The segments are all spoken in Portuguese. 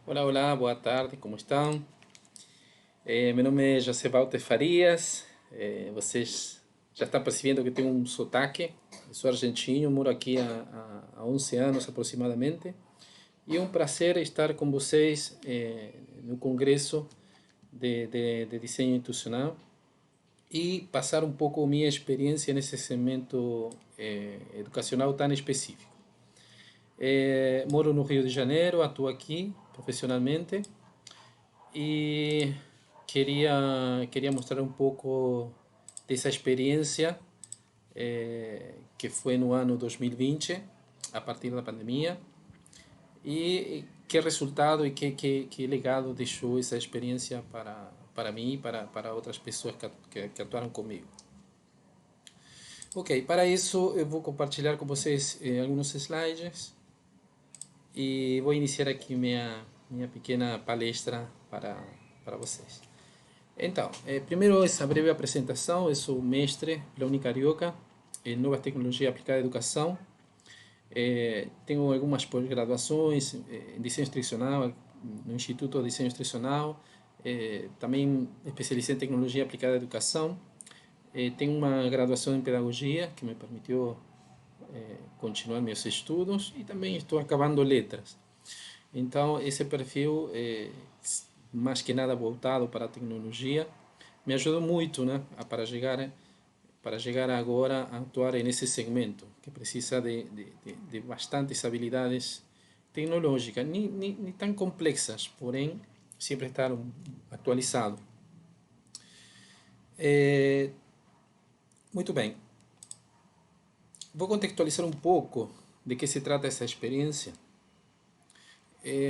Olá, olá, boa tarde, como estão? Meu nome é José Walter Farias. Vocês já estão percebendo que tenho um sotaque. Eu sou argentino, moro aqui há 11 anos aproximadamente. E é um prazer estar com vocês no Congresso de Desenho Institucional e passar um pouco minha experiência nesse segmento educacional tão específico. Moro no Rio de Janeiro, atuo aqui profissionalmente e queria mostrar um pouco dessa experiência que foi no ano 2020, a partir da pandemia, e que resultado e que legado deixou essa experiência para mim e para outras pessoas que atuaram comigo. Ok, para isso eu vou compartilhar com vocês alguns slides e vou iniciar aqui minha pequena palestra para vocês. Então, primeiro essa breve apresentação. Eu sou mestre pela Unicarioca em Novas Tecnologias Aplicadas à Educação. Tenho algumas pós-graduações em Desenho Instrucional, no Instituto de Desenho Instrucional. Também especializei em Tecnologia Aplicada à Educação. Tenho uma graduação em Pedagogia, que me permitiu continuar meus estudos, e também estou acabando letras. Então, esse perfil mais que nada voltado para a tecnologia me ajudou muito, né, para chegar agora a atuar nesse segmento que precisa de bastantes habilidades tecnológicas, nem tão complexas, porém sempre estar atualizado. Muito bem, vou contextualizar um pouco de que se trata essa experiência.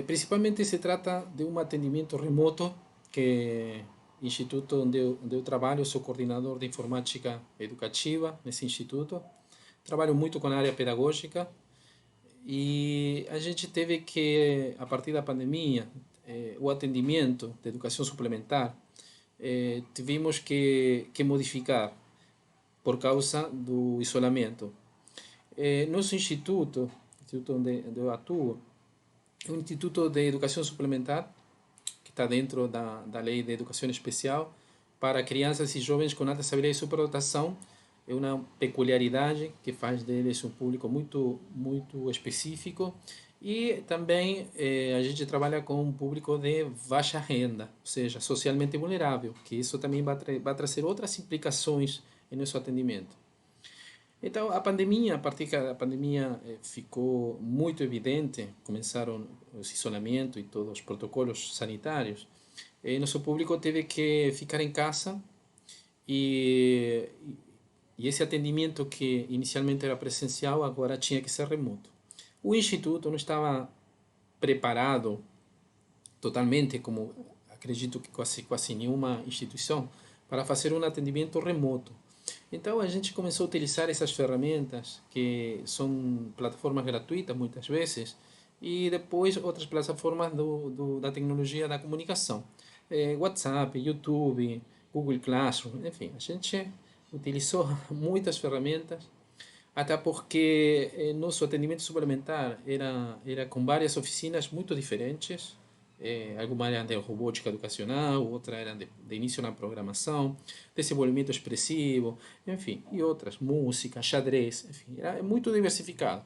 Principalmente se trata de um atendimento remoto que instituto onde eu trabalho, sou coordenador de informática educativa nesse instituto. Trabalho muito com a área pedagógica e a gente teve que, a partir da pandemia, o atendimento de educação suplementar, tivemos que modificar por causa do isolamento. Nosso instituto onde eu atuo, é um instituto de educação suplementar que está dentro da lei de educação especial para crianças e jovens com altas habilidades de superdotação. É uma peculiaridade que faz deles um público muito específico, e também a gente trabalha com um público de baixa renda, ou seja, socialmente vulnerável, que isso também vai trazer outras implicações em nosso atendimento. Então, a partir que a pandemia ficou muito evidente, começaram os isolamento e todos os protocolos sanitários, nosso público teve que ficar em casa e, e esse atendimento que inicialmente era presencial agora tinha que ser remoto. O Instituto não estava preparado totalmente, como acredito que quase nenhuma instituição, para fazer um atendimento remoto. Então a gente começou a utilizar essas ferramentas que são plataformas gratuitas muitas vezes, e depois outras plataformas da tecnologia da comunicação, WhatsApp, YouTube, Google Classroom, enfim, a gente utilizou muitas ferramentas, até porque nosso atendimento suplementar era com várias oficinas muito diferentes. Algumas eram de robótica educacional, outras eram de início na programação, desenvolvimento expressivo, enfim, e outras, música, xadrez, enfim, era muito diversificado.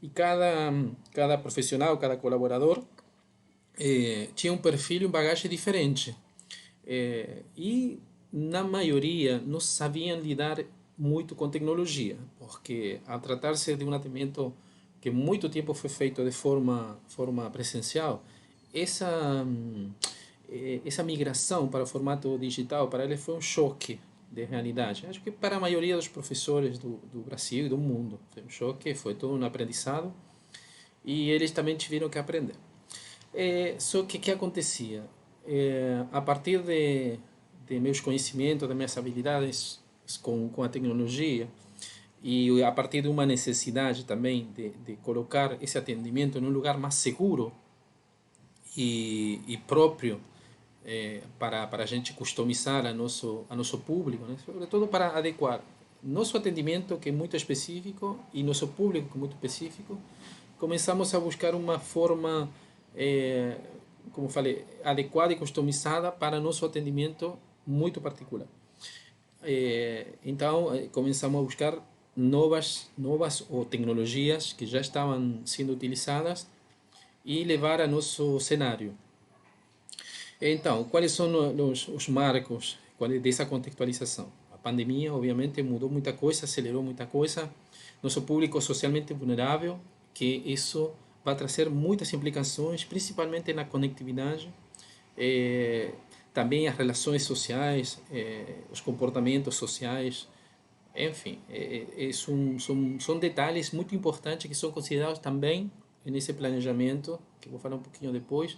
E cada profissional, cada colaborador tinha um perfil e uma bagagem diferente. E na maioria não sabiam lidar muito com tecnologia, porque ao tratar-se de um atendimento que muito tempo foi feito de forma presencial, essa, essa migração para o formato digital para eles foi um choque de realidade. Acho que para a maioria dos professores do Brasil e do mundo foi um choque, foi todo um aprendizado, e eles também tiveram que aprender. Só que acontecia? A partir de meus conhecimentos, de minhas habilidades com a tecnologia, e a partir de uma necessidade também de colocar esse atendimento em um lugar mais seguro e próprio, para a gente customizar a nosso público, né? Sobretudo para adequar nosso atendimento, que é muito específico, e nosso público, que é muito específico. Começamos a buscar uma forma como falei, adequada e customizada para nosso atendimento muito particular. Então, começamos a buscar novas ou tecnologias que já estavam sendo utilizadas e levar a nosso cenário. Então, quais são os marcos dessa contextualização? A pandemia, obviamente, mudou muita coisa, acelerou muita coisa. Nosso público socialmente vulnerável, que isso vai trazer muitas implicações, principalmente na conectividade, também as relações sociais, os comportamentos sociais, enfim, são detalhes muito importantes que são considerados também nesse planejamento, que vou falar um pouquinho depois,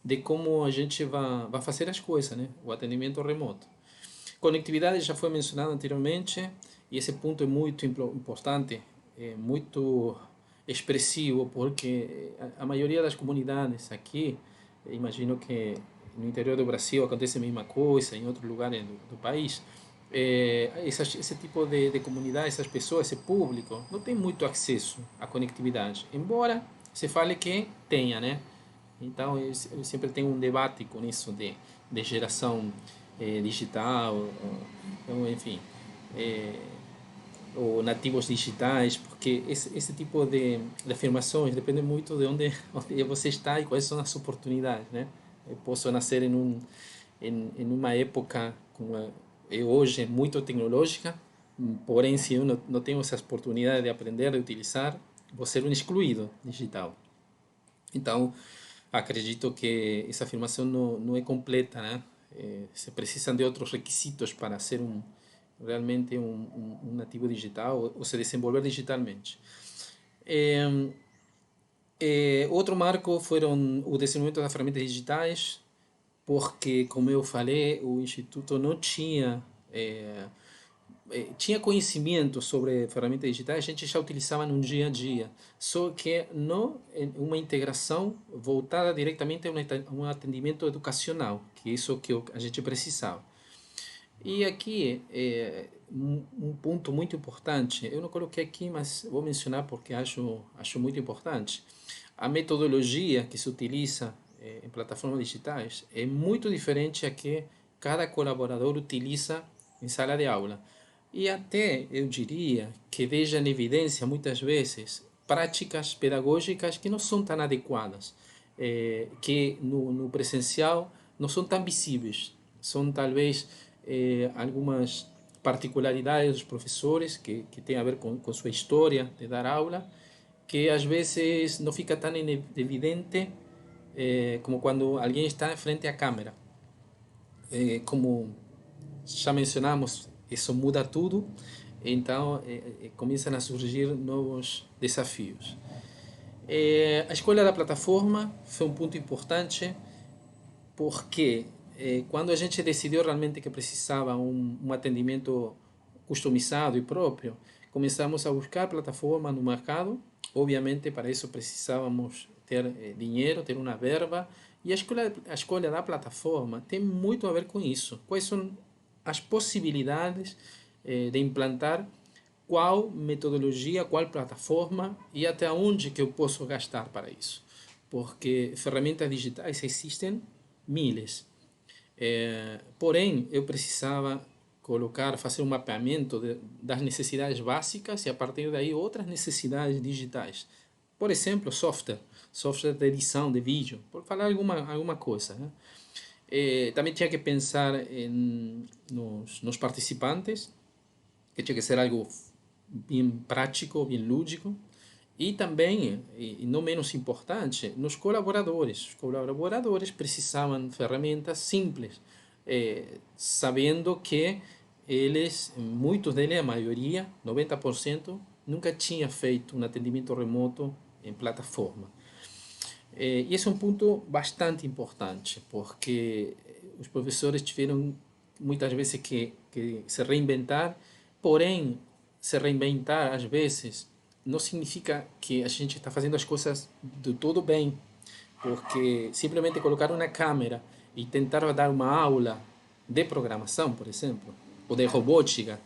de como a gente vai fazer as coisas, né? O atendimento remoto. Conectividade já foi mencionado anteriormente, e esse ponto é muito importante, é muito expressivo, porque a maioria das comunidades aqui, imagino que no interior do Brasil acontece a mesma coisa, em outros lugares do país, esse tipo de comunidade, essas pessoas, esse público, não tem muito acesso à conectividade, embora se fale que tenha, né? Então, eu sempre tenho um debate com isso de geração digital, ou, enfim, eh, ou nativos digitais, porque esse tipo de afirmações depende muito de onde você está e quais são as oportunidades, né? Eu posso nascer em uma época como é hoje muito tecnológica, porém, se eu não tenho essa oportunidade de aprender, de utilizar, vou ser um excluído digital. Então, acredito que essa afirmação não é completa, né? Se precisam de outros requisitos para ser realmente um nativo digital ou se desenvolver digitalmente. Outro marco foram o desenvolvimento das ferramentas digitais, porque, como eu falei, o Instituto não tinha conhecimento sobre ferramentas digitais, a gente já utilizava no dia a dia, só que não uma integração voltada diretamente a um atendimento educacional, que é isso que a gente precisava. E aqui, um ponto muito importante, eu não coloquei aqui, mas vou mencionar porque acho muito importante. A metodologia que se utiliza em plataformas digitais é muito diferente a que cada colaborador utiliza em sala de aula. E até eu diria que veja em evidência muitas vezes práticas pedagógicas que não são tão adequadas, que no presencial não são tão visíveis. São talvez algumas particularidades dos professores que têm a ver com sua história de dar aula, que às vezes não fica tão evidente como quando alguém está frente à câmera. Como já mencionamos, isso muda tudo, então começam a surgir novos desafios. A escolha da plataforma foi um ponto importante, porque quando a gente decidiu realmente que precisava um atendimento customizado e próprio, começamos a buscar plataformas no mercado. Obviamente, para isso precisávamos ter dinheiro, ter uma verba, e a escolha da plataforma tem muito a ver com isso. Quais são as possibilidades de implantar qual metodologia, qual plataforma e até onde que eu posso gastar para isso. Porque ferramentas digitais existem miles. Porém, eu precisava fazer um mapeamento das necessidades básicas e a partir daí outras necessidades digitais. Por exemplo, software de edição de vídeo, por falar alguma coisa, né? Também tinha que pensar nos participantes, que tinha que ser algo bem prático, bem lúdico, e também, e não menos importante, nos colaboradores. Os colaboradores precisavam de ferramentas simples, sabendo que muitos deles, a maioria, 90%, nunca tinha feito um atendimento remoto em plataforma. E esse é um ponto bastante importante, porque os professores tiveram muitas vezes que se reinventar, porém, se reinventar às vezes não significa que a gente está fazendo as coisas do todo bem, porque simplesmente colocar uma câmera e tentar dar uma aula de programação, por exemplo, ou de robótica,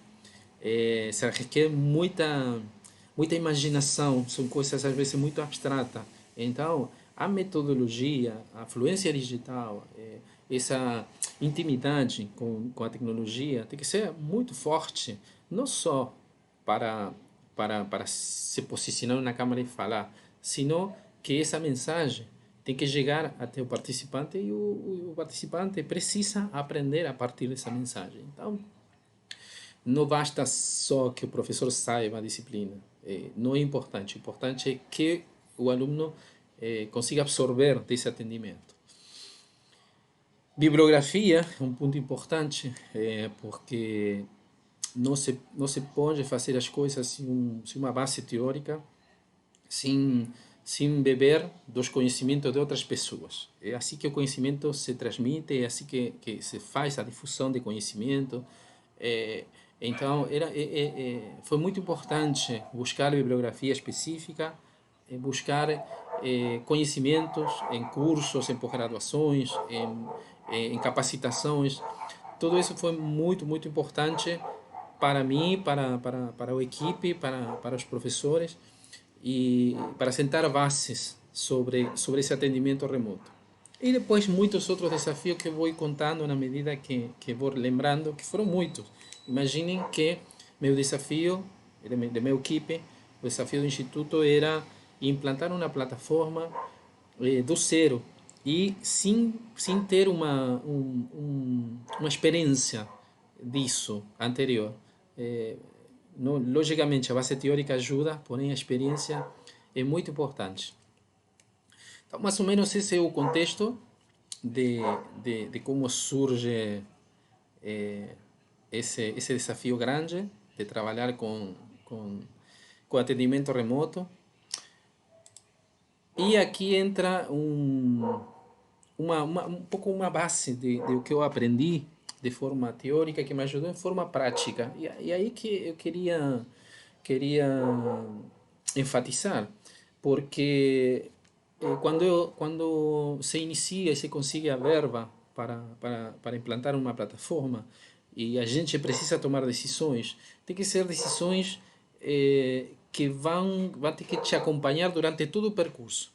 se requer muita imaginação, são coisas às vezes muito abstratas. Então, a metodologia, a fluência digital, essa intimidade com a tecnologia tem que ser muito forte, não só para se posicionar na câmera e falar, sino que essa mensagem tem que chegar até o participante e o participante precisa aprender a partir dessa mensagem. Então, não basta só que o professor saiba a disciplina, não é importante. O importante é que o aluno consiga absorver desse atendimento. Bibliografia é um ponto importante, porque não se pode fazer as coisas sem uma base teórica, sem beber dos conhecimentos de outras pessoas. É assim que o conhecimento se transmite, é assim que se faz a difusão de conhecimento. Então, foi muito importante buscar bibliografia específica, buscar conhecimentos em cursos, em pós-graduações, em capacitações. Tudo isso foi muito, muito importante para mim, para a equipe, para os professores, e para sentar bases sobre esse atendimento remoto. E depois muitos outros desafios que eu vou contando na medida que vou lembrando, que foram muitos. Imaginem que meu desafio, de minha equipe, o desafio do Instituto era implantar uma plataforma do zero e sem ter uma experiência disso anterior. Logicamente, a base teórica ajuda, porém a experiência é muito importante. Então, mais ou menos esse é o contexto de como surge esse desafio grande de trabalhar com atendimento remoto. E aqui entra um pouco uma base de o que eu aprendi de forma teórica que me ajudou em forma prática. E aí que eu queria enfatizar, porque quando se inicia e se consegue a verba para implantar uma plataforma e a gente precisa tomar decisões, tem que ser decisões que vão ter que te acompanhar durante todo o percurso.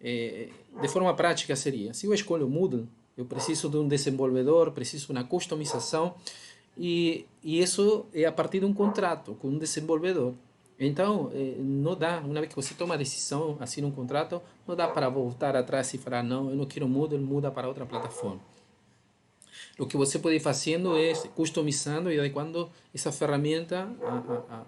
De forma prática seria, se eu escolho o Moodle, eu preciso de um desenvolvedor, preciso de uma customização, e isso é a partir de um contrato com um desenvolvedor. Então, não dá, uma vez que você toma a decisão, assina um contrato, não dá para voltar atrás e falar, não, eu não quero Moodle, muda para outra plataforma. O que você pode ir fazendo é customizando e adequando essa ferramenta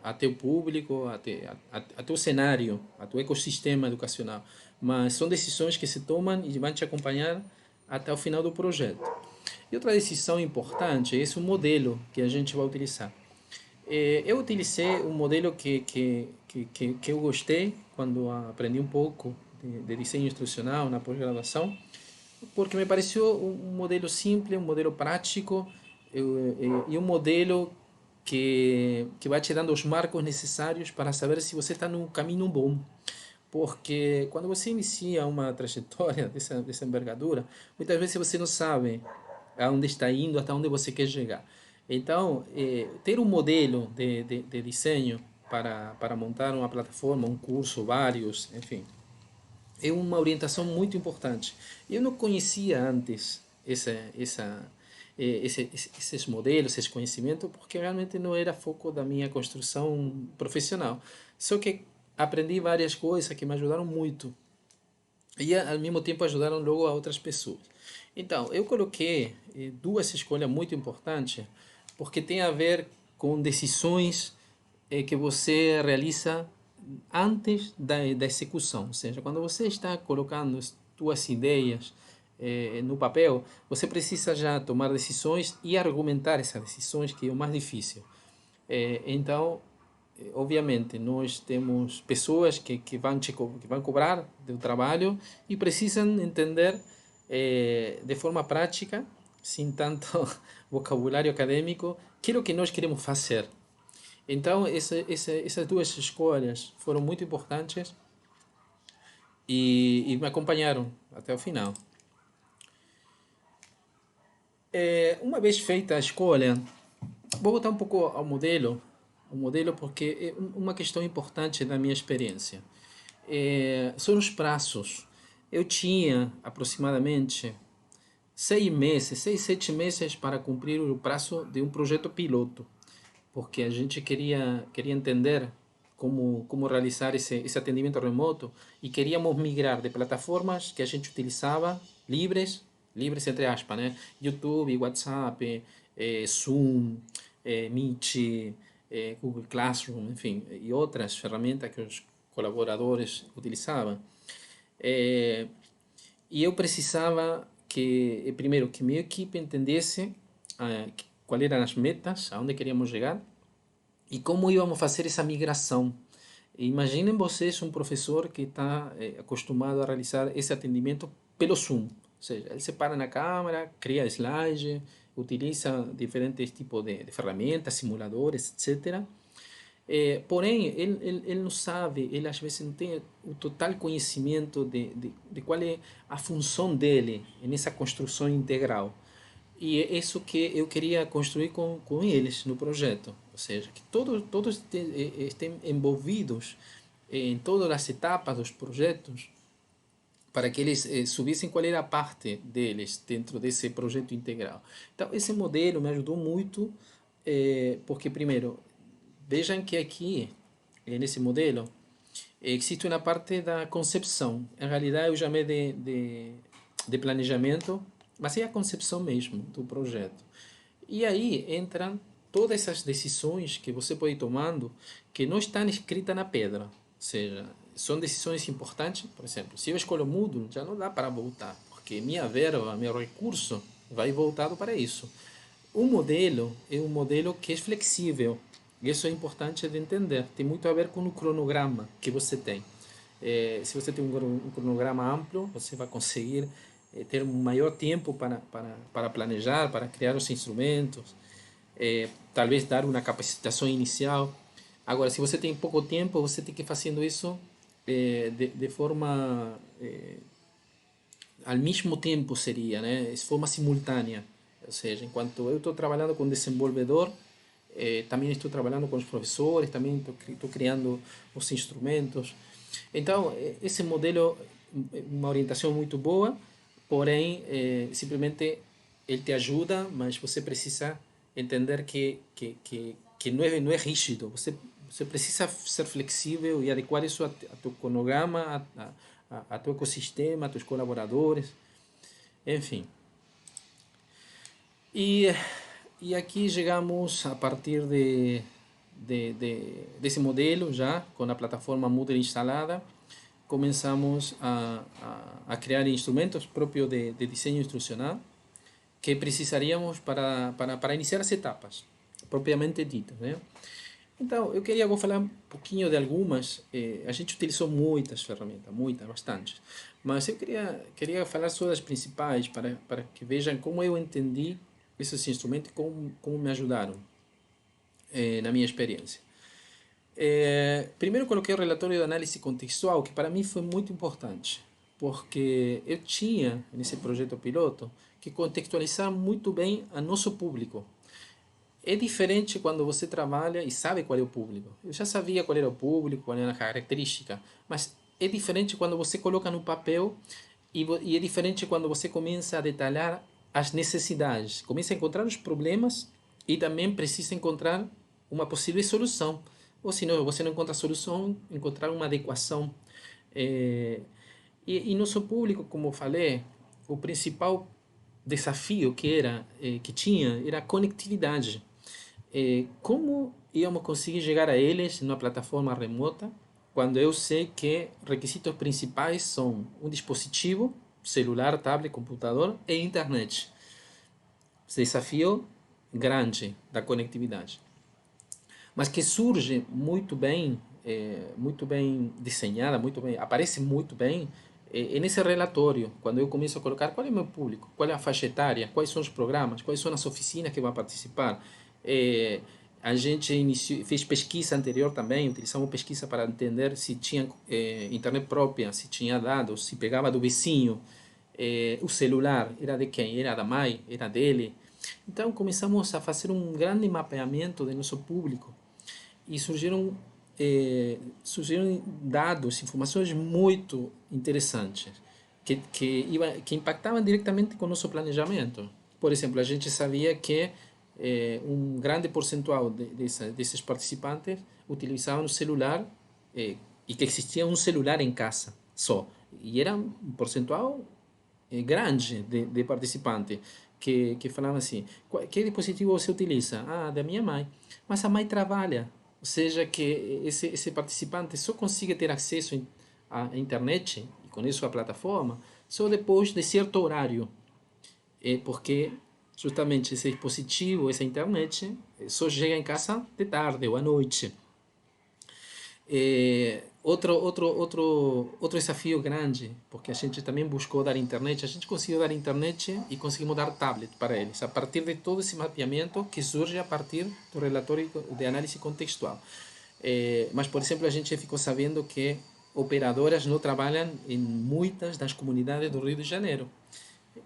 a teu público, a teu cenário, a teu ecossistema educacional. Mas são decisões que se tomam e vão te acompanhar até o final do projeto. E outra decisão importante é esse modelo que a gente vai utilizar. Eu utilicei um modelo que eu gostei quando aprendi um pouco de desenho instrucional na pós-graduação, porque me pareceu um modelo simples, um modelo prático e um modelo que vai te dando os marcos necessários para saber se você está no caminho bom. Porque quando você inicia uma trajetória dessa envergadura, muitas vezes você não sabe aonde está indo, até onde você quer chegar. Então, ter um modelo de desenho para montar uma plataforma, um curso, vários, enfim, é uma orientação muito importante. Eu não conhecia antes esses modelos, esses conhecimentos, porque realmente não era foco da minha construção profissional. Só que aprendi várias coisas que me ajudaram muito e ao mesmo tempo ajudaram logo a outras pessoas. Então, eu coloquei duas escolhas muito importantes, porque tem a ver com decisões que você realiza antes da execução. Ou seja, quando você está colocando as suas ideias no papel, você precisa já tomar decisões e argumentar essas decisões, que é o mais difícil. Então, obviamente, nós temos pessoas que vão cobrar do trabalho e precisam entender de forma prática, sem tanto vocabulário acadêmico, aquilo que nós queremos fazer. Então, essas duas escolhas foram muito importantes e me acompanharam até o final. Uma vez feita a escolha, vou voltar um pouco ao modelo porque é uma questão importante da minha experiência. São os prazos. eu tinha aproximadamente 6 meses, 6, 7 meses para cumprir o prazo de um projeto piloto, porque a gente queria entender como realizar esse atendimento remoto e queríamos migrar de plataformas que a gente utilizava, livres entre aspas, né? YouTube, WhatsApp, Zoom, Meet, Google Classroom, enfim, e outras ferramentas que os colaboradores utilizavam. Eh, e eu precisava que, primeiro, que minha equipe entendesse quais eram as metas, aonde queríamos chegar e como íamos fazer essa migração. Imaginem vocês um professor que está acostumado a realizar esse atendimento pelo Zoom. Ou seja, ele se para na câmera, cria slide, utiliza diferentes tipos de ferramentas, simuladores, etc. Porém, ele não sabe, ele às vezes não tem o total conhecimento de qual é a função dele nessa construção integral. E é isso que eu queria construir com eles no projeto. Ou seja, que todos estejam envolvidos em todas as etapas dos projetos para que eles subissem qual era a parte deles dentro desse projeto integral. Então, esse modelo me ajudou muito, porque, primeiro, vejam que aqui, nesse modelo, existe uma parte da concepção. Em realidade, eu chamei de planejamento, mas é a concepção mesmo do projeto. E aí entram todas essas decisões que você pode ir tomando que não estão escritas na pedra. Ou seja, são decisões importantes. Por exemplo, se eu escolho o Moodle, já não dá para voltar, porque minha verba, meu recurso vai voltado para isso. O modelo é um modelo que é flexível. Isso é importante de entender. Tem muito a ver com o cronograma que você tem. Se você tem um cronograma amplo, você vai conseguir ter um maior tempo para planejar, para criar os instrumentos, talvez dar uma capacitação inicial. Agora, se você tem pouco tempo, você tem que ir fazendo isso de forma ao mesmo tempo seria, né? De forma simultânea. Ou seja, enquanto eu estou trabalhando com desenvolvedor, também estou trabalhando com os professores, também estou criando os instrumentos. Então, esse modelo é uma orientação muito boa, porém, simplesmente ele te ajuda, mas você precisa entender que não é rígido. Você precisa ser flexível e adequar isso a teu cronograma, a teu ecossistema, a teus colaboradores, enfim. E, e aqui chegamos a partir desse modelo, já com a plataforma Moodle instalada, começamos a criar instrumentos próprios de desenho instrucional que precisaríamos para iniciar as etapas, propriamente ditas, né? Então, vou falar um pouquinho de algumas. A gente utilizou muitas ferramentas, muitas, bastantes. Mas eu queria falar só das principais para que vejam como eu entendi esses instrumentos e como me ajudaram na minha experiência. Primeiro coloquei o relatório de análise contextual, que para mim foi muito importante, porque eu tinha, nesse projeto piloto, que contextualizar muito bem a nosso público. É diferente quando você trabalha e sabe qual é o público. Eu já sabia qual era o público, qual era a característica, mas é diferente quando você coloca no papel e é diferente quando você começa a detalhar as necessidades, começa a encontrar os problemas e também precisa encontrar uma possível solução. Ou se não, você não encontra solução, encontrar uma adequação. E nosso público, como eu falei, o principal desafio que tinha era a conectividade. Como íamos conseguir chegar a eles numa plataforma remota quando eu sei que requisitos principais são um dispositivo, celular, tablet, computador e internet. Desafio grande da conectividade, mas que surge muito bem desenhada, aparece muito bem nesse relatório, quando eu começo a colocar qual é o meu público, qual é a faixa etária, quais são os programas, quais são as oficinas que vão participar. A gente fez pesquisa anterior também, utilizamos pesquisa para entender se tinha internet própria, se tinha dados, se pegava do vizinho, o celular era de quem? Era da mãe? Era dele? Então começamos a fazer um grande mapeamento do nosso público e surgiram dados, informações muito interessantes. que impactavam diretamente com o nosso planejamento. Por exemplo, a gente sabia que um grande percentual desses participantes utilizavam o celular e que existia um celular em casa só. E era um percentual grande de participantes que falavam assim, que dispositivo você utiliza? Ah, da minha mãe. Mas a mãe trabalha, ou seja, que esse participante só consegue ter acesso à internet, e com isso à plataforma, só depois de certo horário. Porque justamente esse dispositivo, essa internet, só chega em casa de tarde ou à noite. Outro desafio grande, porque a gente também buscou dar internet, a gente conseguiu dar internet e conseguimos dar tablet para eles, a partir de todo esse mapeamento que surge a partir do relatório de análise contextual. Mas, por exemplo, a gente ficou sabendo que operadoras não trabalham em muitas das comunidades do Rio de Janeiro.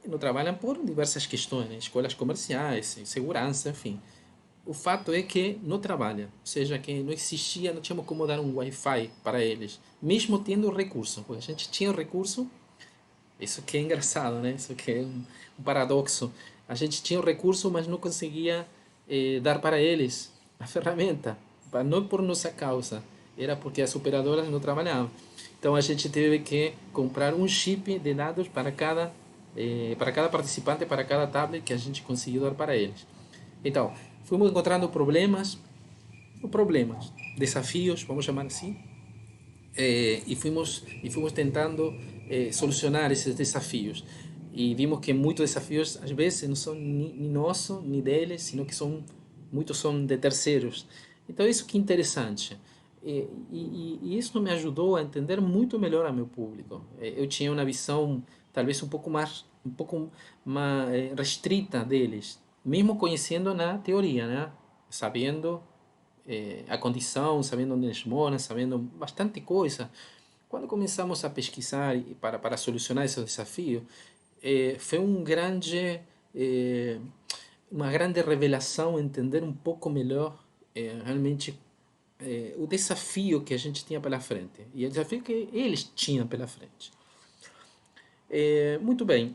Não trabalham por diversas questões, né? Escolas comerciais, segurança, enfim. O fato é que não trabalha, ou seja, que não existia, não tínhamos como dar um Wi-Fi para eles, mesmo tendo recurso, porque a gente tinha o recurso, isso que é engraçado, né? Isso que é um paradoxo. A gente tinha o recurso, mas não conseguia dar para eles a ferramenta, não por nossa causa, era porque as operadoras não trabalhavam. Então a gente teve que comprar um chip de dados para cada participante, para cada tablet que a gente conseguiu dar para eles. Então, fomos encontrando problemas, desafios, vamos chamar assim, e fomos tentando solucionar esses desafios. E vimos que muitos desafios, às vezes, não são nem nossos, nem deles, sino que muitos são de terceiros. Então, isso que é interessante. E isso me ajudou a entender muito melhor a meu público. Eu tinha uma visão, talvez, um pouco mais restrita deles, mesmo conhecendo na teoria, né? Sabendo a condição, sabendo onde eles moram, sabendo bastante coisa. Quando começamos a pesquisar para solucionar esse desafio, foi uma grande revelação entender um pouco melhor realmente o desafio que a gente tinha pela frente e o desafio que eles tinham pela frente. Muito bem,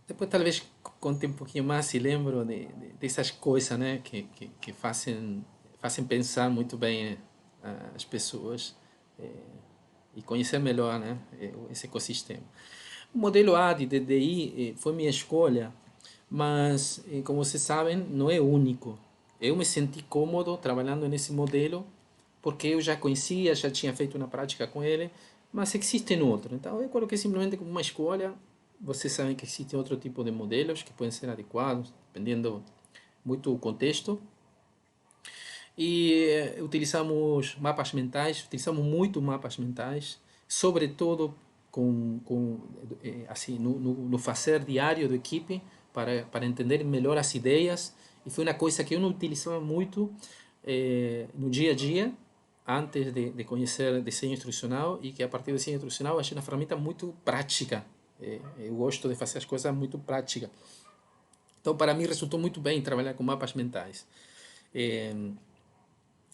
depois talvez conte um pouquinho mais e lembro dessas coisas, né, que fazem pensar muito bem as pessoas e conhecer melhor, né, esse ecossistema. O modelo A de DDI foi minha escolha, mas como vocês sabem, não é único. Eu me senti cômodo trabalhando nesse modelo porque eu já conhecia, já tinha feito uma prática com ele, mas existem outros. Então eu coloquei simplesmente como uma escolha. Vocês sabem que existem outro tipo de modelos que podem ser adequados, dependendo muito do contexto. E utilizamos muito mapas mentais, sobretudo assim, no fazer diário da equipe, para entender melhor as ideias. E foi uma coisa que eu não utilizava muito no dia a dia, antes de conhecer desenho instrucional, e que a partir do desenho instrucional achei uma ferramenta muito prática. Eu gosto de fazer as coisas muito práticas. Então, para mim, resultou muito bem trabalhar com mapas mentais. Eh,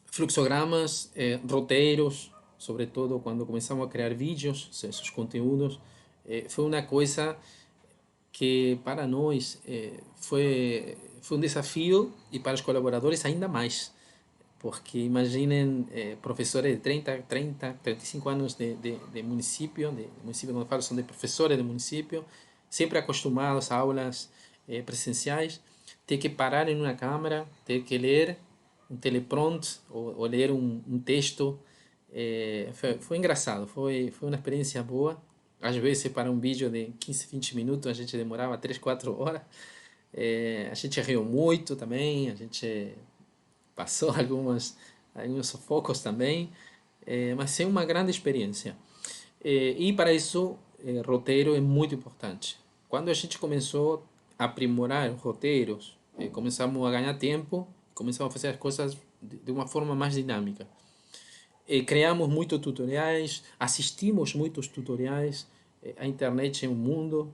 Fluxogramas, roteiros, sobretudo quando começamos a criar vídeos, esses conteúdos, foi uma coisa que para nós foi um desafio e para os colaboradores ainda mais, porque imaginem professores de 35 anos de município, quando eu falo são de professores de município, sempre acostumados a aulas presenciais, ter que parar em uma câmera, ter que ler um teleprompter ou ler um texto. Foi engraçado, foi uma experiência boa. Às vezes, para um vídeo de 15, 20 minutos, a gente demorava 3, 4 horas. A gente riu muito também, a gente passou alguns sufocos também, mas é uma grande experiência. E para isso, roteiro é muito importante. Quando a gente começou a aprimorar os roteiros, começamos a ganhar tempo, começamos a fazer as coisas de uma forma mais dinâmica. Criamos muitos tutoriais, assistimos muitos tutoriais. A internet é um mundo.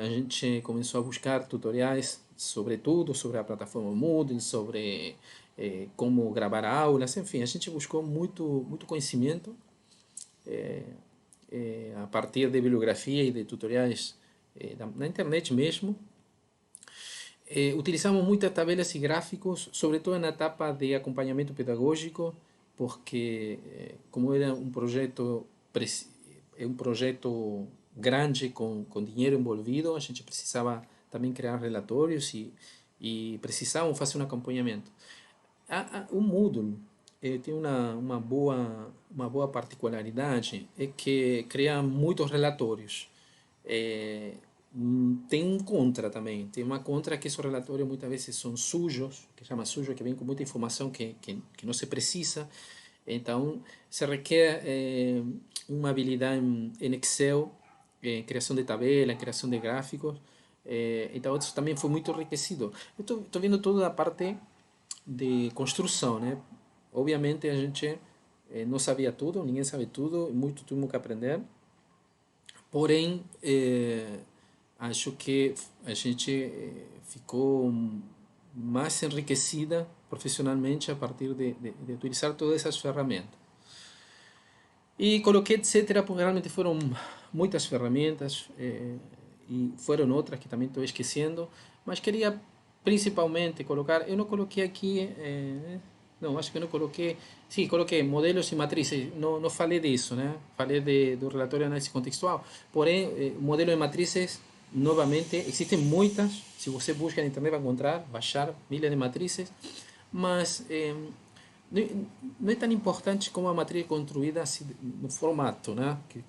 A gente começou a buscar tutoriais sobre tudo, sobre a plataforma Moodle, sobre como gravar aulas, enfim, a gente buscou muito conhecimento a partir de bibliografia e de tutoriais na internet mesmo. Utilizamos muitas tabelas e gráficos, sobretudo na etapa de acompanhamento pedagógico, porque como era um projeto grande com dinheiro envolvido, a gente precisava também criar relatórios e precisávamos fazer um acompanhamento. O Moodle tem uma boa particularidade, é que cria muitos relatórios. Tem um contra também, tem uma contra que esses relatórios muitas vezes são sujos, que chama sujo, que vem com muita informação que não se precisa, então se requer uma habilidade em Excel, criação de tabela, criação de gráficos, então isso também foi muito enriquecido. Eu estou vendo toda a parte de construção, né? Obviamente a gente não sabia tudo, ninguém sabe tudo, muito temos que aprender, porém acho que a gente ficou mais enriquecida profissionalmente a partir de utilizar todas essas ferramentas. E coloquei etc, porque realmente foram muitas ferramentas e foram outras que também estou esquecendo, mas queria principalmente colocar, eu não coloquei aqui, não, acho que eu não coloquei, sim, coloquei modelos e matrizes, não falei disso, né? Falei do relatório de análise contextual, porém, modelo de matrizes, novamente, existem muitas, se você busca na internet vai encontrar, baixar milhares de matrizes, mas não é tão importante como a matriz construída assim, no formato, né? Que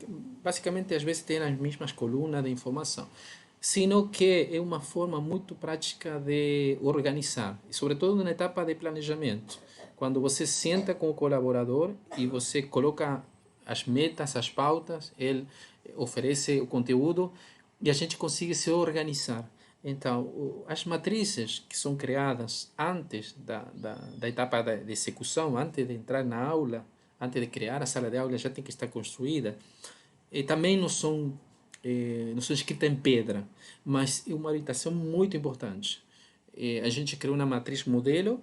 basicamente às vezes tem as mesmas colunas de informação, sino que é uma forma muito prática de organizar, e sobretudo na etapa de planejamento, quando você senta com o colaborador e você coloca as metas, as pautas, ele oferece o conteúdo e a gente consegue se organizar. Então, as matrizes que são criadas antes da etapa de execução, antes de entrar na aula, antes de criar a sala de aula, já tem que estar construída. E também não são escritas em pedra, mas é uma orientação muito importante. A gente criou uma matriz modelo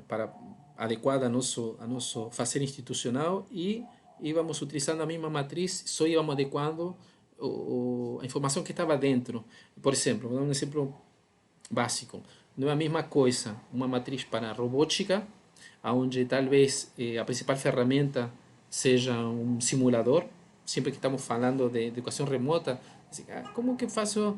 para adequada a nosso fazer institucional e íamos utilizando a mesma matriz, só íamos adequando a informação que estava dentro. Por exemplo, vou dar um exemplo básico. Não é a mesma coisa uma matriz para robótica, onde talvez a principal ferramenta seja um simulador, sempre que estamos falando de educação remota, assim, como que faço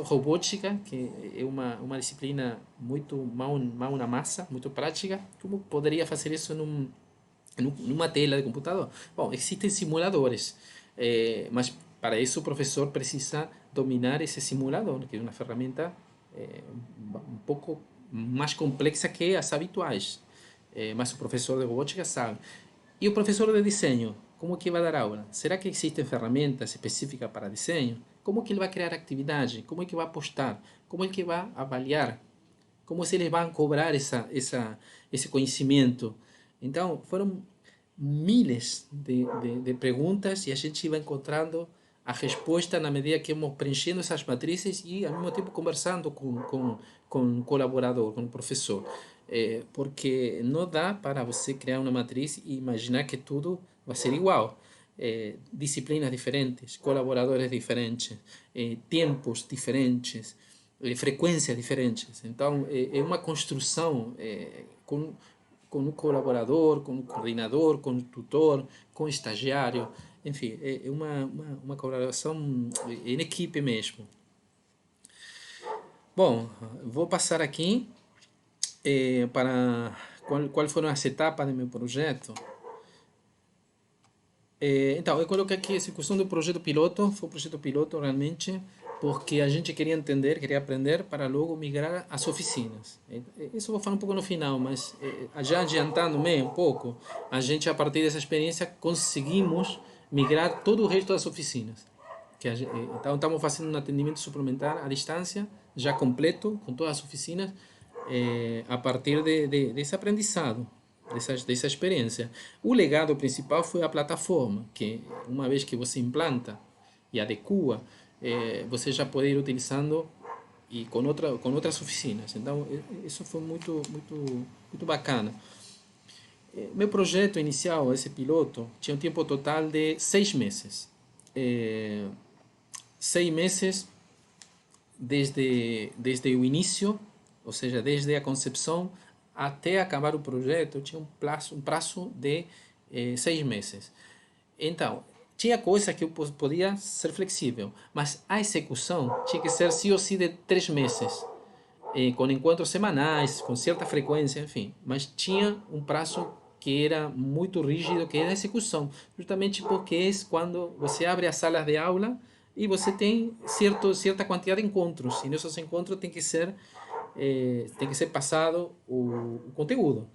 robótica, que é uma disciplina muito mão na massa, muito prática, como poderia fazer isso numa tela de computador? Bom, existem simuladores, mas para isso o professor precisa dominar esse simulador, que é uma ferramenta um pouco mais complexa que as habituais, mas o professor de robótica sabe. E o professor de desenho, como que vai dar aula? Será que existem ferramentas específicas para desenho? Como que ele vai criar atividade? Como é que vai postar? Como é que vai avaliar? Como se eles vão cobrar esse conhecimento? Então, foram miles de perguntas e a gente vai encontrando a resposta na medida que vamos preenchendo essas matrizes e, ao mesmo tempo, conversando com o colaborador, com o professor. Porque não dá para você criar uma matriz e imaginar que tudo vai ser igual. Disciplinas diferentes, colaboradores diferentes, tempos diferentes, frequências diferentes. Então, é uma construção com um colaborador, com um coordenador, com um tutor, com um estagiário. Enfim, é uma colaboração em equipe mesmo. Bom, vou passar aqui para qual foram as etapas do meu projeto. Então, eu coloquei aqui essa questão do projeto piloto. Foi um projeto piloto realmente, porque a gente queria entender, queria aprender para logo migrar às oficinas. Isso eu vou falar um pouco no final, mas já adiantando-me um pouco, a gente, a partir dessa experiência, conseguimos migrar todo o resto das oficinas. Então, estamos fazendo um atendimento suplementar à distância, já completo, com todas as oficinas, a partir desse aprendizado, dessa experiência. O legado principal foi a plataforma, que uma vez que você implanta e adequa, você já pode ir utilizando e com outras oficinas. Então, isso foi muito bacana. Meu projeto inicial, esse piloto, tinha um tempo total de 6 meses. 6 meses desde o início, ou seja, desde a concepção até acabar o projeto, tinha um prazo de 6 meses. Então, tinha coisas que eu podia ser flexível, mas a execução tinha que ser sim ou sim de 3 meses, com encontros semanais, com certa frequência, enfim. Mas tinha um prazo que era muito rígido, que era a execução, justamente porque é quando você abre as salas de aula e você tem certa quantidade de encontros, e nesses encontros tem que ser passado o conteúdo.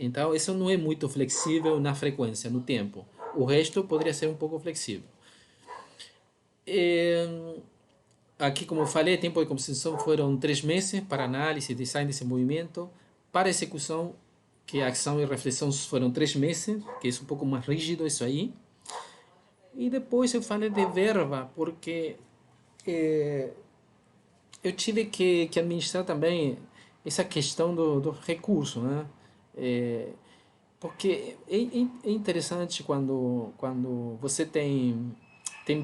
Então, isso não é muito flexível na frequência, no tempo. O resto poderia ser um pouco flexível. Eh, Aqui, como falei, tempo de composição foram 3 meses para análise, design desse movimento. Para execução, que a ação e reflexão foram 3 meses, que é um pouco mais rígido isso aí. E depois eu falei de verba, porque eh, eu tive que administrar também essa questão do recurso, né? É, porque é interessante quando você tem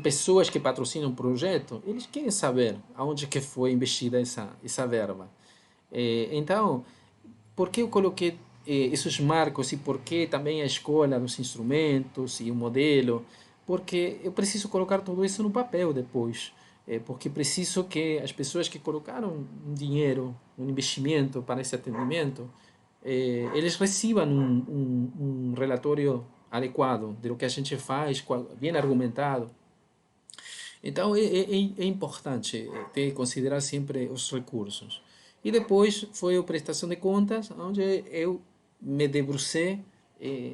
pessoas que patrocinam um projeto, eles querem saber aonde que foi investida essa verba. Então, por que eu coloquei esses marcos e por que também a escolha dos instrumentos e o modelo? Porque eu preciso colocar tudo isso no papel depois. Porque preciso que as pessoas que colocaram um dinheiro, um investimento para esse atendimento, eles recebam um relatório adequado do que a gente faz, bem argumentado. Então é importante ter considerar sempre os recursos. E depois foi a prestação de contas, onde eu me debrucei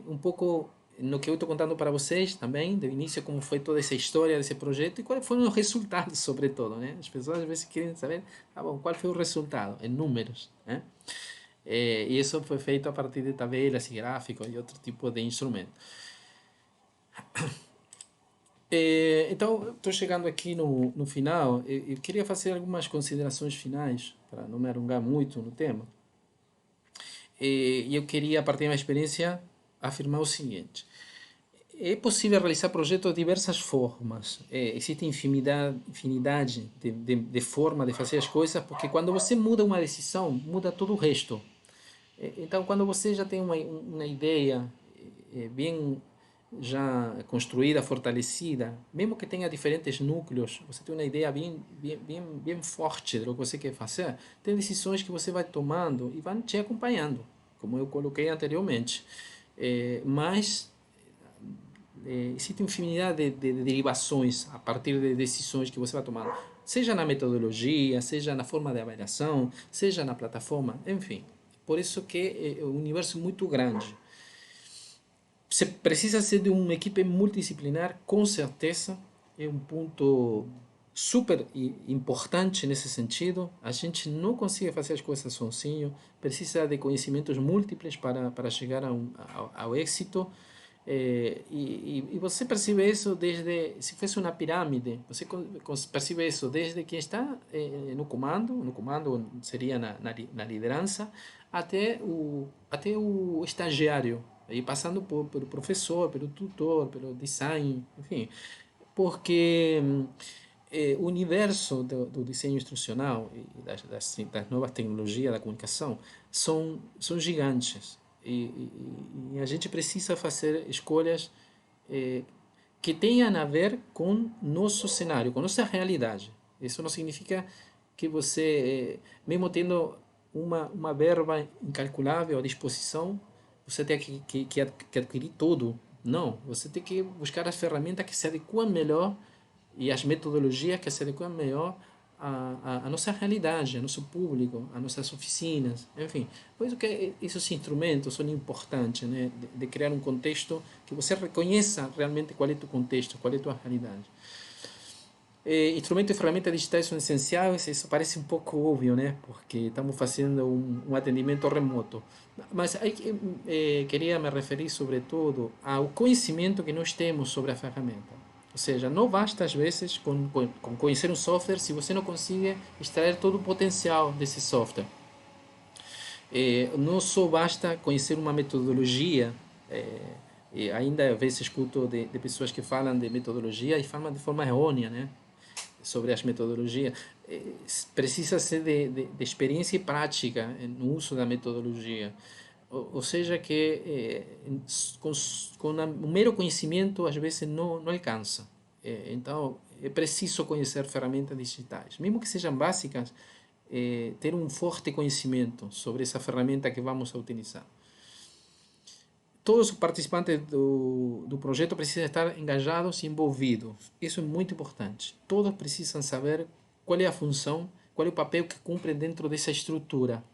um pouco no que eu estou contando para vocês também, do início, como foi toda essa história desse projeto e quais foram os resultados, sobretudo. Né? As pessoas às vezes querem saber, bom, qual foi o resultado, em números. Né? E isso foi feito a partir de tabelas e gráficos e outro tipo de instrumento. Então, estou chegando aqui no final. Eu queria fazer algumas considerações finais, para não me alongar muito no tema. E eu queria, a partir da minha experiência, afirmar o seguinte: é possível realizar projetos de diversas formas. Existe infinidade de formas de fazer as coisas, porque quando você muda uma decisão, muda todo o resto. Então, quando você já tem uma ideia bem já construída, fortalecida, mesmo que tenha diferentes núcleos, você tem uma ideia bem forte do que você quer fazer, tem decisões que você vai tomando e vão te acompanhando, como eu coloquei anteriormente. Mas existe infinidade de derivações a partir de decisões que você vai tomando, seja na metodologia, seja na forma de avaliação, seja na plataforma, enfim. Por isso que é um universo muito grande. Você precisa ser de uma equipe multidisciplinar, com certeza, é um ponto super importante nesse sentido. A gente não consegue fazer as coisas sozinho, precisa de conhecimentos múltiplos para chegar ao êxito. E você percebe isso desde, se fosse uma pirâmide, você percebe isso desde quem está no comando seria na liderança, até o estagiário, e passando pelo professor, pelo tutor, pelo design, enfim, porque o universo do desenho instrucional e das novas tecnologias da comunicação são gigantes. E a gente precisa fazer escolhas que tenham a ver com nosso cenário, com nossa realidade. Isso não significa que você, mesmo tendo uma verba incalculável à disposição, você tem que adquirir tudo. Não, você tem que buscar as ferramentas que se adequam melhor e as metodologias que se adequam melhor à nossa realidade, ao nosso público, às nossas oficinas, enfim. Por isso que esses instrumentos são importantes, né? de criar um contexto que você reconheça realmente qual é o teu contexto, qual é a tua realidade. Instrumentos e ferramentas digitais são essenciais, isso parece um pouco óbvio, né? Porque estamos fazendo um atendimento remoto. Mas aí, queria me referir, sobretudo, ao conhecimento que nós temos sobre a ferramenta. Ou seja, não basta, às vezes, com conhecer um software se você não consegue extrair todo o potencial desse software. Não só basta conhecer uma metodologia, ainda às vezes escuto de pessoas que falam de metodologia e falam de forma errônea, né? Sobre as metodologias. Precisa ser de experiência e prática no uso da metodologia. Ou seja, que com, com o mero conhecimento às vezes não alcança. Então, é preciso conhecer ferramentas digitais, mesmo que sejam básicas, ter um forte conhecimento sobre essa ferramenta que vamos a utilizar. Todos os participantes do projeto precisam estar engajados e envolvidos. Isso é muito importante. Todos precisam saber qual é a função, qual é o papel que cumpre dentro dessa estrutura.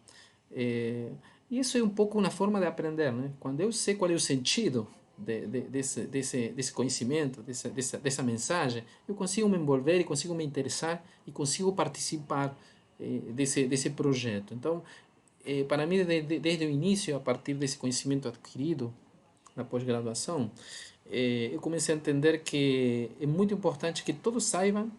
E isso é um pouco uma forma de aprender, né? Quando eu sei qual é o sentido desse conhecimento, dessa mensagem, eu consigo me envolver e consigo me interessar e consigo participar desse projeto. Então, para mim, desde o início, a partir desse conhecimento adquirido na pós-graduação, eu comecei a entender que é muito importante que todos saibam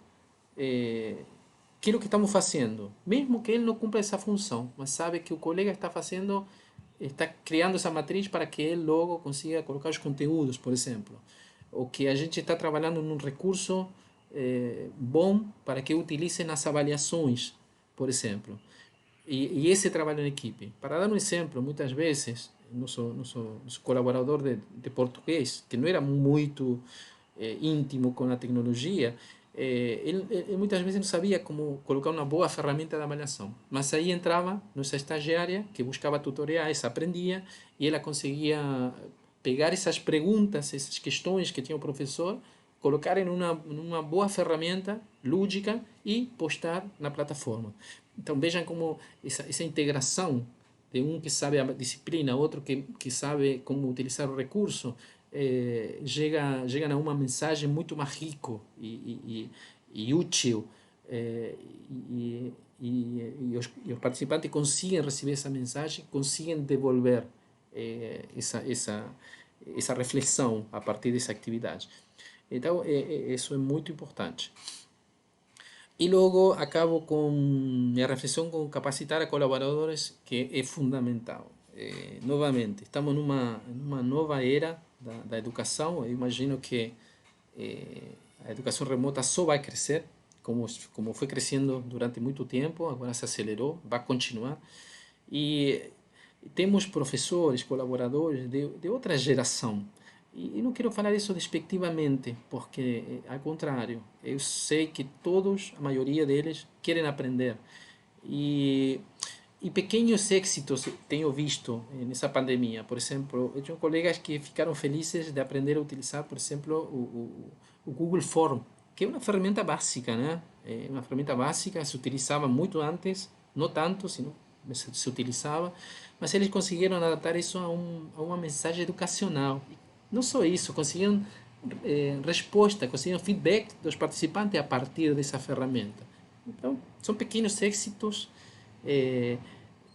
aquilo que estamos fazendo, mesmo que ele não cumpra essa função, mas sabe que o colega está fazendo, está criando essa matriz para que ele logo consiga colocar os conteúdos, por exemplo, ou que a gente está trabalhando num recurso bom para que utilize nas avaliações, por exemplo. E esse trabalho em equipe. Para dar um exemplo, muitas vezes, nosso colaborador de português, que não era muito íntimo com a tecnologia, ele muitas vezes não sabia como colocar uma boa ferramenta de avaliação. Mas aí entrava nossa estagiária, que buscava tutoriais, aprendia, e ela conseguia pegar essas perguntas, essas questões que tinha o professor, colocar em uma boa ferramenta lúdica e postar na plataforma. Então vejam como essa integração de um que sabe a disciplina, outro que sabe como utilizar o recurso, chega a uma mensagem muito mais rico e útil, e os participantes conseguem receber essa mensagem, conseguem devolver essa reflexão a partir dessa atividade. Então, isso é muito importante. E logo acabo com minha reflexão com capacitar a colaboradores, que é fundamental. Novamente, estamos numa nova era da educação. Eu imagino que a educação remota só vai crescer, como foi crescendo durante muito tempo, agora se acelerou, vai continuar. E temos professores, colaboradores de outra geração. E não quero falar isso despectivamente, porque, ao contrário, eu sei que todos, a maioria deles, querem aprender. E, e pequenos êxitos tenho visto nessa pandemia. Por exemplo, eu tenho colegas que ficaram felizes de aprender a utilizar, por exemplo, o Google Form, que é uma ferramenta básica, né? É uma ferramenta básica, se utilizava muito antes, não tanto, sino se utilizava, mas eles conseguiram adaptar isso a uma mensagem educacional. Não só isso, conseguiram resposta, conseguiram feedback dos participantes a partir dessa ferramenta. Então, são pequenos êxitos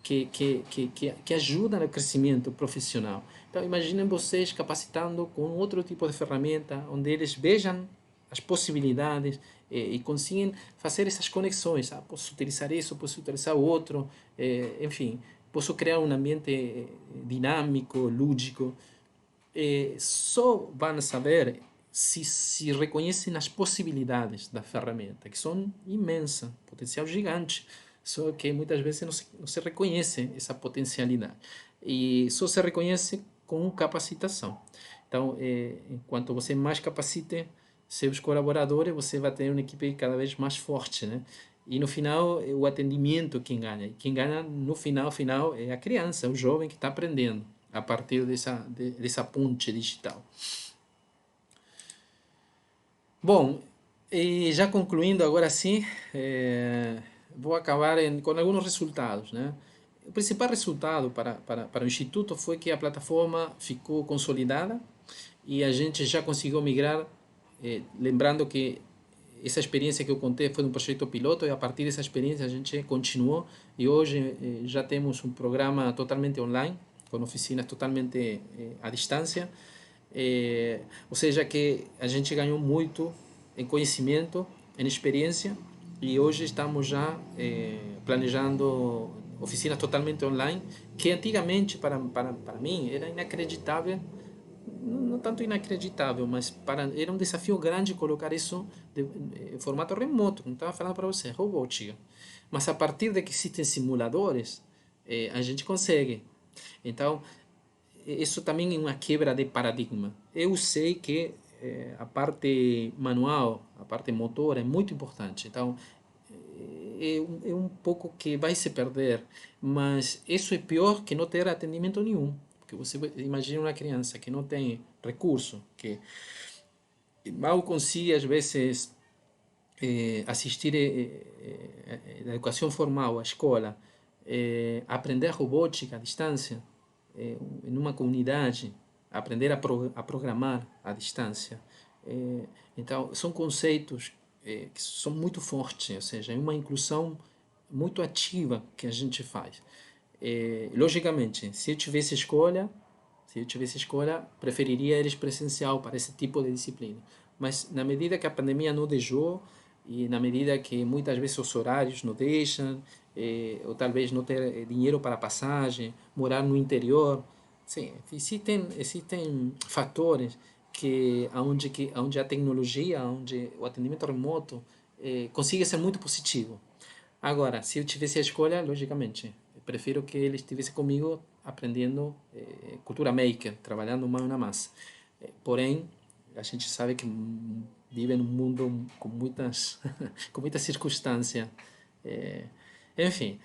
que ajudam no crescimento profissional. Então, imaginem vocês capacitando com outro tipo de ferramenta, onde eles vejam as possibilidades e conseguem fazer essas conexões. Posso utilizar isso, posso utilizar o outro, enfim, posso criar um ambiente dinâmico, lúdico. Só vão saber se reconhecem as possibilidades da ferramenta, que são imensas, potencial gigante, só que muitas vezes não se reconhece essa potencialidade. E só se reconhece com capacitação. Então, enquanto você mais capacite seus colaboradores, você vai ter uma equipe cada vez mais forte, né? E no final, é o atendimento quem ganha. E quem ganha no final é a criança, o jovem que está aprendendo a partir dessa ponte digital. Bom, e já concluindo agora sim, vou acabar com alguns resultados, né? O principal resultado para o Instituto foi que a plataforma ficou consolidada e a gente já conseguiu migrar, lembrando que essa experiência que eu contei foi um projeto piloto e a partir dessa experiência a gente continuou e hoje já temos um programa totalmente online, com oficinas totalmente à distância, ou seja que a gente ganhou muito em conhecimento, em experiência e hoje estamos já planejando oficinas totalmente online, que antigamente para mim era inacreditável, não tanto inacreditável, mas era um desafio grande colocar isso em formato remoto, como estava falando para você, robótica. Mas a partir de que existem simuladores, a gente consegue. Então, isso também é uma quebra de paradigma. Eu sei que a parte manual, a parte motora é muito importante. Então, é um pouco que vai se perder, mas isso é pior que não ter atendimento nenhum. Porque você imagina uma criança que não tem recurso, que mal consegue, às vezes, assistir a educação formal, a escola, aprender robótica à distância, em uma comunidade, aprender a programar à distância. Então, são conceitos que são muito fortes, ou seja, é uma inclusão muito ativa que a gente faz. Logicamente, se eu tivesse escolha, preferiria eles presencial para esse tipo de disciplina. Mas na medida que a pandemia não deixou e na medida que muitas vezes os horários não deixam, ou talvez não ter dinheiro para passagem, morar no interior, sim, existem fatores onde a tecnologia, onde o atendimento remoto consiga ser muito positivo. Agora, se eu tivesse a escolha, logicamente, eu prefiro que ele estivesse comigo aprendendo cultura maker, trabalhando mão na massa. Porém, a gente sabe que vive num mundo com muitas, com muitas circunstâncias. Eh, Enfim,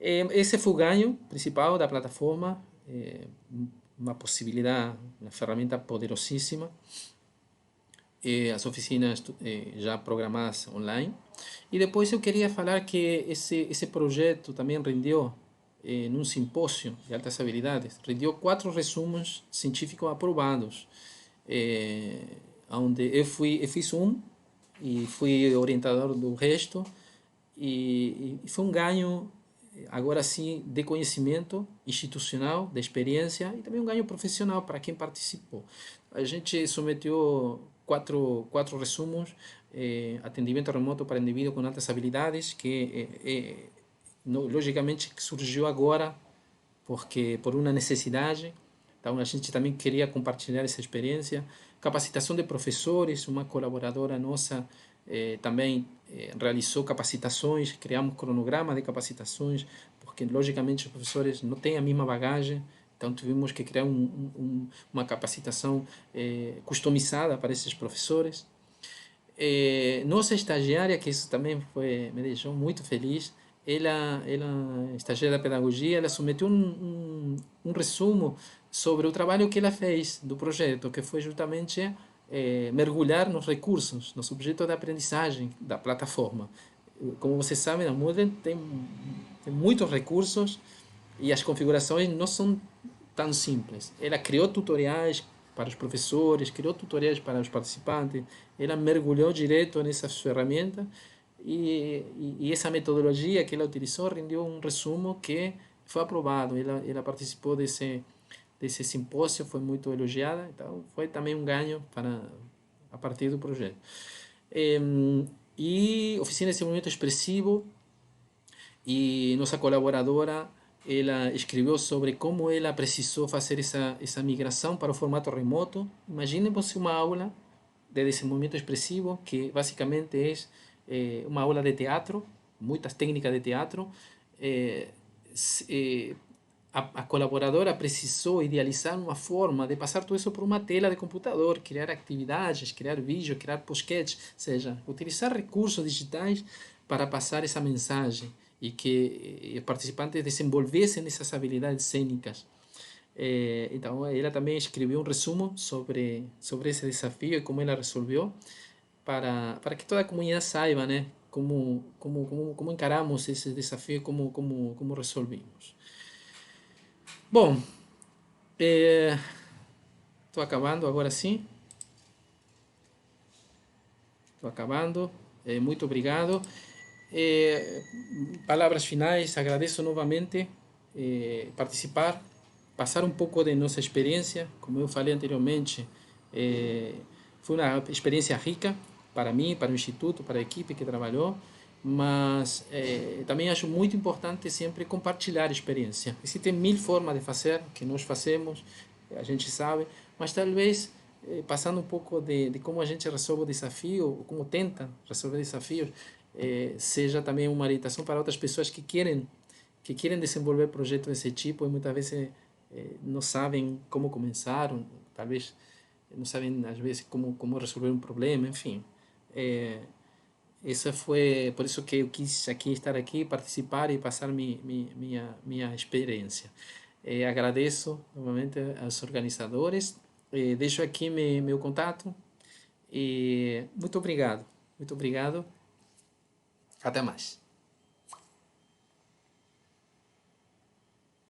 esse foi o ganho principal da plataforma, uma possibilidade, uma ferramenta poderosíssima, as oficinas já programadas online. E depois eu queria falar que esse projeto também rendeu, num simpósio de altas habilidades, rendeu 4 resumos científicos aprovados, onde eu fiz um e fui orientador do resto, e foi um ganho, agora sim, de conhecimento institucional, de experiência e também um ganho profissional para quem participou. A gente submeteu quatro resumos, atendimento remoto para indivíduos com altas habilidades, que logicamente surgiu agora porque por uma necessidade. Então a gente também queria compartilhar essa experiência. Capacitação de professores, uma colaboradora nossa também realizou capacitações, criamos cronograma de capacitações, porque logicamente os professores não têm a mesma bagagem, então tivemos que criar uma capacitação customizada para esses professores. Nossa estagiária, que isso também me deixou muito feliz, ela estagiária da pedagogia, ela submeteu um resumo sobre o trabalho que ela fez do projeto, que foi justamente mergulhar nos recursos, nos objetos de aprendizagem da plataforma. Como você sabe, a Moodle tem muitos recursos e as configurações não são tão simples. Ela criou tutoriais para os professores, criou tutoriais para os participantes, ela mergulhou direto nessas ferramentas e essa metodologia que ela utilizou rendeu um resumo que foi aprovado. Ela participou desse simpósio, foi muito elogiada, então foi também um ganho a partir do projeto. E oficina de desenvolvimento expressivo, e nossa colaboradora ela escreveu sobre como ela precisou fazer essa migração para o formato remoto. Imagine você uma aula de desenvolvimento expressivo que basicamente uma aula de teatro, muitas técnicas de teatro. Eh, a colaboradora precisou idealizar uma forma de passar tudo isso por uma tela de computador, criar atividades, criar vídeos, criar post-sketch, ou seja, utilizar recursos digitais para passar essa mensagem e que os participantes desenvolvessem essas habilidades cênicas. Então, ela também escreveu um resumo sobre esse desafio e como ela resolveu, para que toda a comunidade saiba, né, como encaramos esse desafio e como resolvimos. Bom, estou acabando agora sim. Estou acabando. Muito obrigado. Eh, Palavras finais, agradeço novamente participar, passar um pouco de nossa experiência. Como eu falei anteriormente, foi uma experiência rica para mim, para o Instituto, para a equipe que trabalhou, mas também acho muito importante sempre compartilhar experiência. Existem mil formas de fazer, que nós fazemos, a gente sabe, mas talvez passando um pouco de como a gente resolve o desafio, ou como tenta resolver desafios, seja também uma orientação para outras pessoas que querem desenvolver projetos desse tipo e muitas vezes não sabem como começar, ou talvez não sabem às vezes como resolver um problema, enfim. Essa foi por isso que eu quis aqui estar aqui, participar e passar minha experiência. Agradeço novamente aos organizadores, deixo aqui meu contato e muito obrigado, até mais.